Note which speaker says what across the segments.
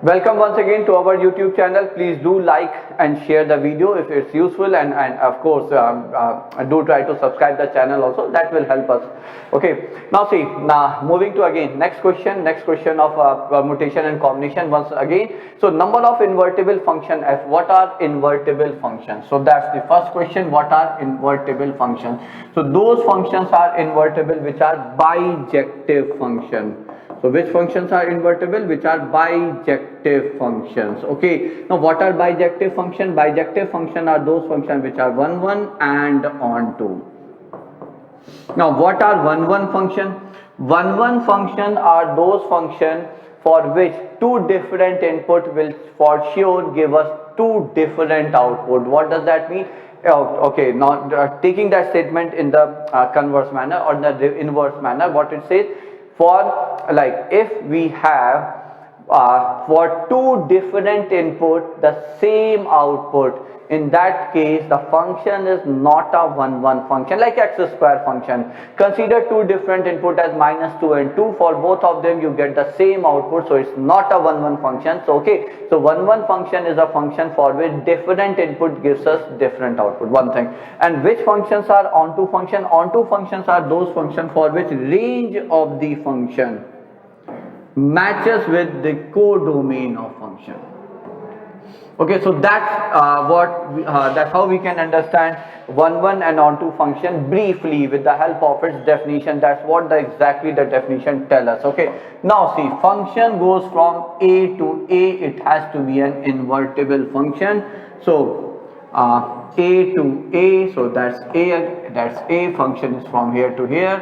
Speaker 1: Welcome once again to our YouTube channel. Please do like and share the video if it's useful, and of course do try to subscribe the channel also. That will help us. Okay. Now see, now moving to again next question of permutation and combination once again. So number of invertible function f. What are invertible functions? So that's the first question. What are invertible functions? So those functions are invertible which are bijective function. So which functions are invertible? Which are bijective functions. Okay. Now what are bijective function? Bijective function are those functions which are 1 1 and onto. Now what are 1 1 function? 1 1 function are those functions for which two different input will for sure give us two different output. What does that mean? Okay, now taking that statement in the converse manner or the inverse manner, what it says, for like if we have for two different input the same output, in that case the function is not a 1 1 function like x square function. Consider two different input as -2 and 2. For both of them you get the same output, so it's not a 1 1 function. So okay, so 1 1 function is a function for which different input gives us different output, one thing. And which functions are onto function? Onto functions are those functions for which range of the function matches with the codomain of function. Okay, so that's that's how we can understand 1 1 and onto function briefly with the help of its definition. That's what exactly the definition tell us. Okay, now see, function goes from a to a. It has to be an invertible function. So a to a, so that's a function is from here to here,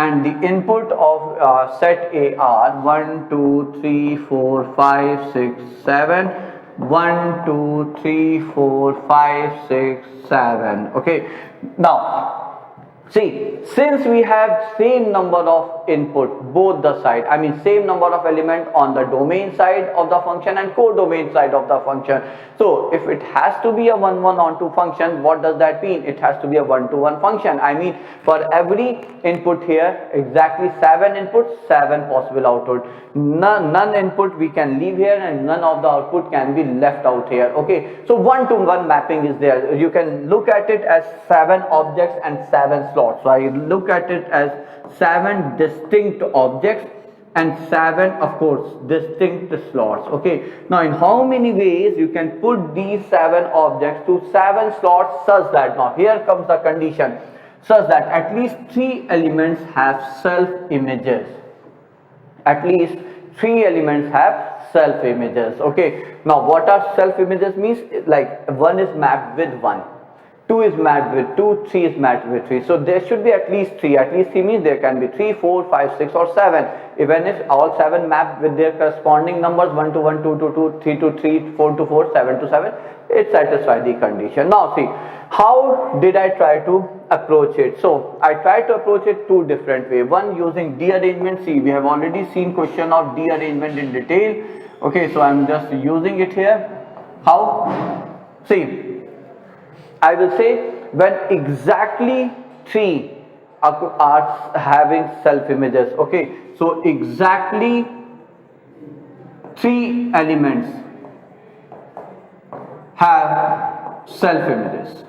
Speaker 1: and the input of set A are 1 2 3 4 5 6 7. 1 2 3 4 5 6 7. Okay, now see, since we have same number of input both the side, I mean same number of element on the domain side of the function and codomain side of the function, so if it has to be a 1 1 onto function, what does that mean? It has to be a 1 to 1 function. I mean for every input here exactly 7 inputs, 7 possible output. None input we can leave here and none of the output can be left out here. Okay, so 1 to 1 mapping is there. You can look at it as 7 objects and 7 slots. So I look at it as 7 distinct objects and 7 of course distinct slots. Okay, now in how many ways you can put these 7 objects to 7 slots such that, now here comes the condition, such that at least 3 elements have self images. At least 3 elements have self images. Okay, now what are self images means? Like 1 is mapped with 1, 2 is mapped with 2, 3 is mapped with 3. So there should be at least 3. At least 3 means there can be 3, 4, 5, 6 or 7. Even if all 7 mapped with their corresponding numbers 1 to 1, 2 to 2, 3 to 3, 4 to 4, 7 to 7, it satisfies the condition. Now see, how did I try to approach it? So I tried to approach it two different ways. One using D arrangement. See, we have already seen question of D arrangement in detail. Okay, so I'm just using it here. How? See, I will say when exactly 3 are having self images. Okay, so exactly 3 elements have self images.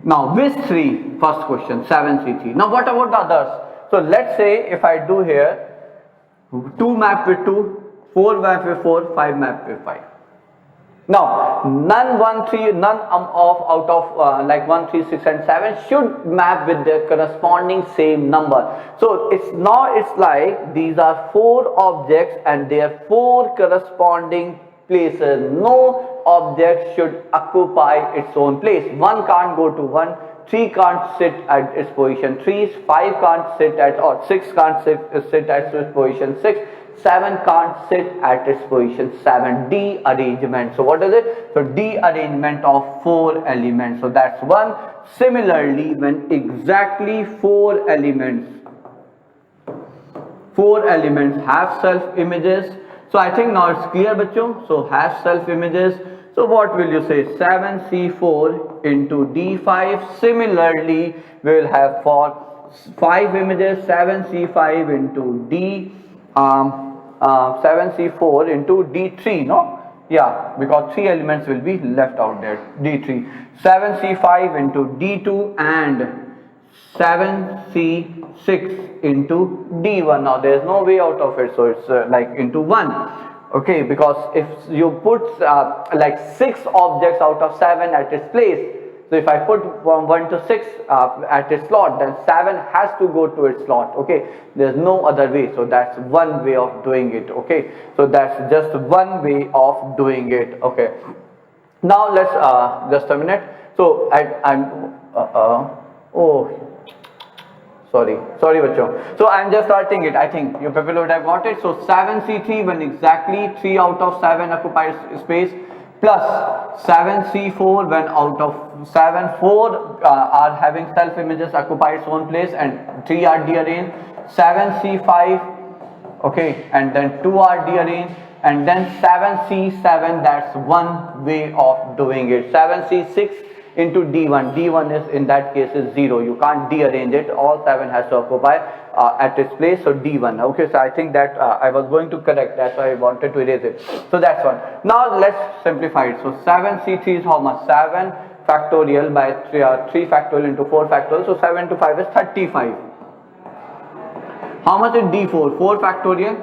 Speaker 1: Now which 3? First question, 7 3 3. Now what about the others? So let's say if I do here 2 map with 2, 4 map with 4, 5 map with 5. Now none 1 3 none of out of like 1 3 6 and 7 should map with their corresponding same number. So it's like these are 4 objects and their 4 corresponding places. No object should occupy its own place. 1 can't go to 1, 3 can't sit at its position 3, 5 can't sit at, or 6 can't sit at its position 6, 7 can't sit at its position 7. D arrangement. So what is it? So D arrangement of 4 elements. So that's one. Similarly, when exactly 4 elements have self images. So I think now it's clear, bachcho. So have self images. So what will you say? 7C4 into D5. Similarly, we will have for 5 images 7C5 into D 7C4 into D3, no? Yeah, because 3 elements will be left out there. D3, 7C5 into D2 and 7C6 into D1. Now there is no way out of it, so it's like into 1. Okay, because if you put like 6 objects out of 7 at its place, so if I put from 1 to 6 at its slot, then 7 has to go to its slot. Okay, there's no other way. So that's one way of doing it. Okay, so that's just one way of doing it. Okay, now let's just a minute. So I'm oh, sorry bachcho. So I'm just starting it. I think you people would have got it. So 7C3 when exactly 3 out of 7 occupies space, plus 7C4 when out of 7 4 are having self images occupy its own place and 3 are dearranged. 7C5, okay, and then 2 are dearranged, and then 7C7, that's one way of doing it. 7C6 into D1. D1 is in that case is 0. You can't dearrange it. All 7 has to occupy at its place. So D1. Okay, so I think that I was going to correct. That's why I wanted to erase it. So that's one. Now let's simplify it. So 7C3 is how much? 7 factorial by 3 factorial into 4 factorial. So 7 to 5 is 35. How much is D4? 4 factorial.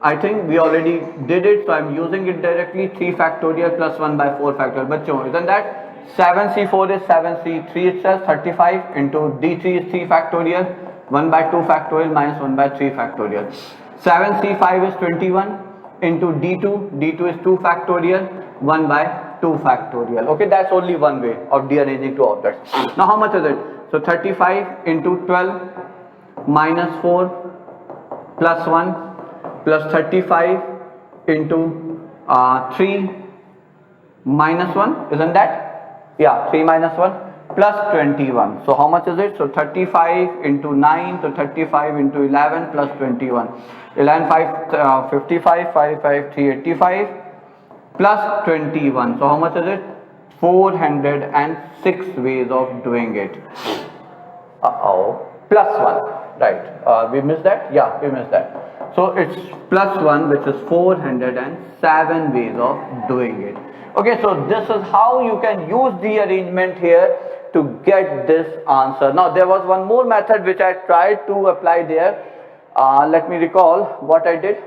Speaker 1: I think we already did it. So I'm using it directly. 3 factorial plus 1 by 4 factorial. But isn't that? 7C4 is 7C3 itself, 35 into D3 is 3 factorial, 1 by 2 factorial minus 1 by 3 factorial. 7C5 is 21 into D2, D2 is 2 factorial, 1 by 2 factorial. Okay, that's only one way of dearranging two objects. Now how much is it? So 35 into 12 minus 4 plus 1 plus 35 into 3 minus 1, isn't that? Yeah, 3 minus 1 plus 21. So how much is it? So 35 into 9, so 35 into 11 plus 21. 11 5 55, 5 5 3 85 plus 21. So how much is it? 406 ways of doing it. Plus 1, right? We missed that? Yeah, we missed that. So it's plus 1, which is 407 ways of doing it. Okay, so this is how you can use the arrangement here to get this answer. Now there was one more method which I tried to apply there. Let me recall what I did.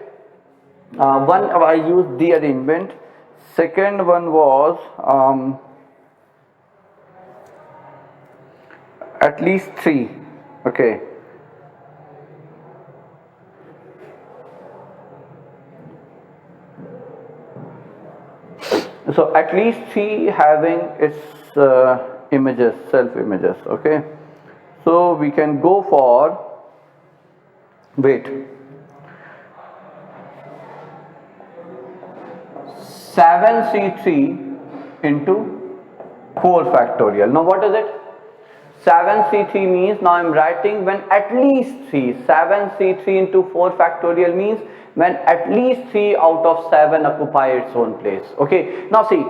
Speaker 1: One, I used the arrangement. Second one was at least 3. Okay. So at least 3 having its images, self images. Okay, so we can go for, wait, 7C3 into 4 factorial. Now what is it? 7C3 means, now I am writing when at least 3. 7C3 into 4 factorial means when at least 3 out of 7 occupy its own place. Okay, now see,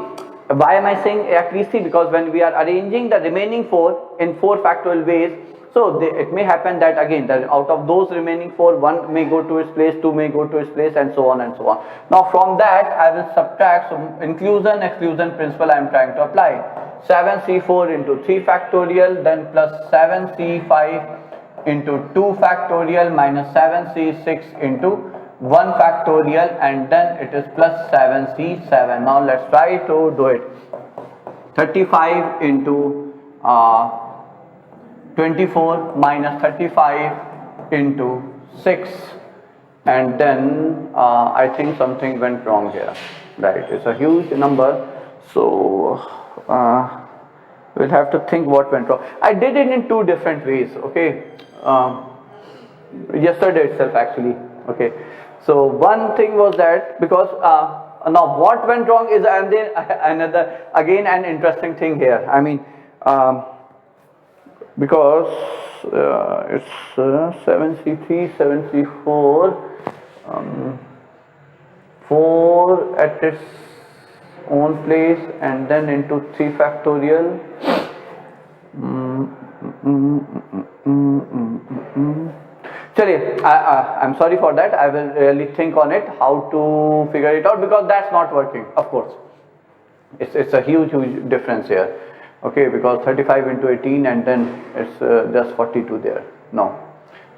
Speaker 1: why am I saying at least 3? Because when we are arranging the remaining 4 in 4 factorial ways, so it may happen that again that out of those remaining 4, 1 may go to its place, 2 may go to its place, and so on and so on. Now from that I will subtract, so inclusion exclusion principle I am trying to apply. 7C4 into 3 factorial, then plus 7C5 into 2 factorial minus 7C6 into 1 factorial, and then it is plus 7C7. Now let's try to do it. 35 into 24 minus 35 into 6, and then I think something went wrong here, right? It's a huge number, so we'll have to think what went wrong. I did it in 2 different ways. Okay, yesterday itself actually. Okay, so one thing was that because now what went wrong is, and then another again an interesting thing here. I mean because it's 7C3, 7C4, 4 at its own place, and then into 3 factorial. Chaliye, I'm sorry for that. I will really think on it how to figure it out, because that's not working. Of course, it's a huge difference here. Okay, because 35 into 18 and then it's just 42 there. No,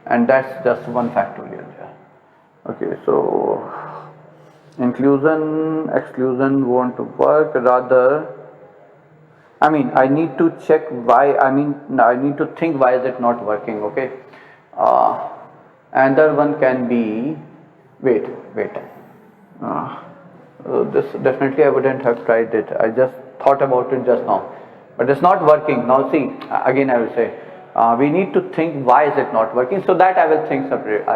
Speaker 1: and that's just 1 factorial there. Okay, so inclusion exclusion won't work. Rather, I mean, I need to check why. I mean, I need to think why is it not working. Okay. Another one can be, wait. This definitely I wouldn't have tried it. I just thought about it just now, but it's not working. Now see, again I will say, we need to think why is it not working. So that I will think separate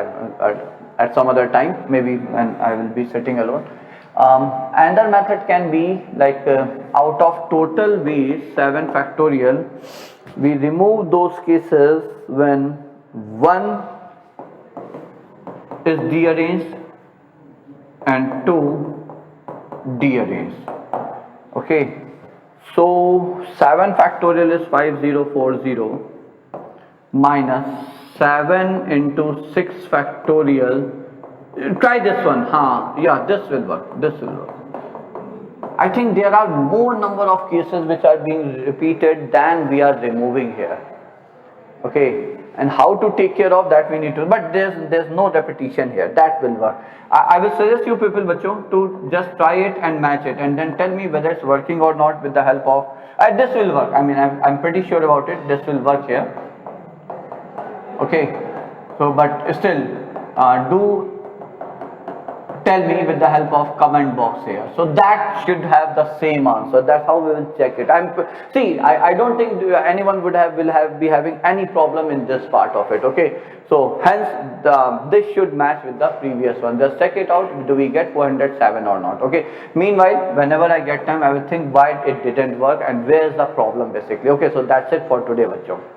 Speaker 1: at some other time, maybe when I will be sitting alone. Another method can be like out of total ways 7 factorial, we remove those cases when 1 is dearranged and 2 dearranged. Okay, so 7 factorial is 5040 minus 7 into 6 factorial. Try this one. Yeah, this will work. I think there are more number of cases which are being repeated than we are removing here. Okay, and how to take care of that we need to, but there's no repetition here. That will work. I will suggest you people bachcho to just try it and match it and then tell me whether it's working or not with the help of this will work. I mean, I'm pretty sure about it. This will work here. Okay, so but still do tell me with the help of comment box here. So that should have the same answer. That's how we will check it. I don't think anyone will be having any problem in this part of it. Okay, so hence this should match with the previous one. Just check it out. Do we get 407 or not? Okay, meanwhile whenever I get time I will think why it didn't work and where is the problem basically. Okay, so that's it for today bachcho.